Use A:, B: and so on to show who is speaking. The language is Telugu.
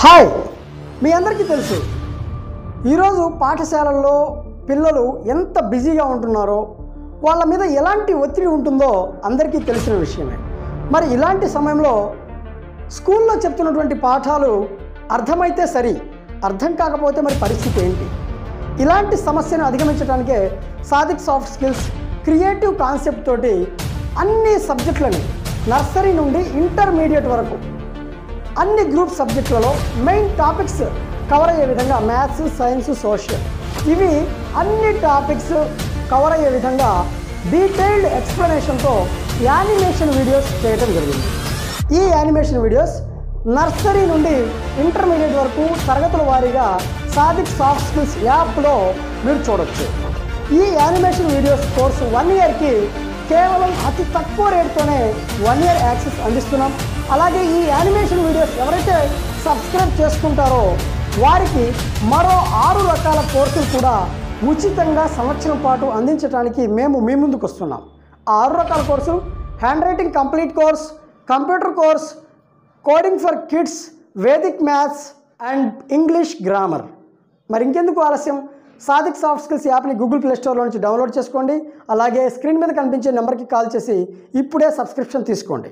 A: హాయ్, మీ అందరికీ తెలుసు ఈరోజు పాఠశాలల్లో పిల్లలు ఎంత బిజీగా ఉంటున్నారో, వాళ్ళ మీద ఎలాంటి ఒత్తిడి ఉంటుందో అందరికీ తెలిసిన విషయమే. మరి ఇలాంటి సమయంలో స్కూల్లో చెప్తున్నటువంటి పాఠాలు అర్థమైతే సరి, అర్థం కాకపోతే మరి పరిస్థితి ఏంటి? ఇలాంటి సమస్యను అధిగమించడానికే Sadiq soft skills creative concept తోటి అన్ని సబ్జెక్టులని నర్సరీ నుండి ఇంటర్మీడియట్ వరకు అన్ని గ్రూప్ సబ్జెక్టులలో మెయిన్ టాపిక్స్ కవర్ అయ్యే విధంగా మ్యాథ్స్, సైన్స్, సోషల్ ఇవి అన్ని టాపిక్స్ కవర్ అయ్యే విధంగా డీటెయిల్డ్ ఎక్స్ప్లెనేషన్తో యానిమేషన్ వీడియోస్ చేయడం జరిగింది. ఈ యానిమేషన్ వీడియోస్ నర్సరీ నుండి ఇంటర్మీడియట్ వరకు తరగతుల వారీగా సాదిక్ సాఫ్ట్ స్కిల్స్ యాప్లో మీరు చూడొచ్చు. ఈ యానిమేషన్ వీడియోస్ కోర్సు 1 ఇయర్కి కేవలం అతి తక్కువ రేటుతోనే 1 ఇయర్ యాక్సెస్ అందిస్తున్నాం. అలాగే ఈ యానిమేషన్ వీడియోస్ ఎవరైతే సబ్స్క్రైబ్ చేసుకుంటారో వారికి మరో 6 రకాల కోర్సులు కూడా ఉచితంగా సంవత్సరం పాటు అందించడానికి మేము మీ ముందుకు వస్తున్నాం. ఆ 6 రకాల కోర్సులు hand writing complete course, computer course, coding for kids, Vedic maths and English grammar. మరి ఇంకెందుకు ఆలస్యం? సాదిక్ సాఫ్ట్ స్కిల్స్ యాప్ని గూగుల్ ప్లే స్టోర్లో నుంచి డౌన్లోడ్ చేసుకోండి. అలాగే స్క్రీన్ మీద కనిపించే నెంబర్కి కాల్ చేసి ఇప్పుడే సబ్స్క్రిప్షన్ తీసుకోండి.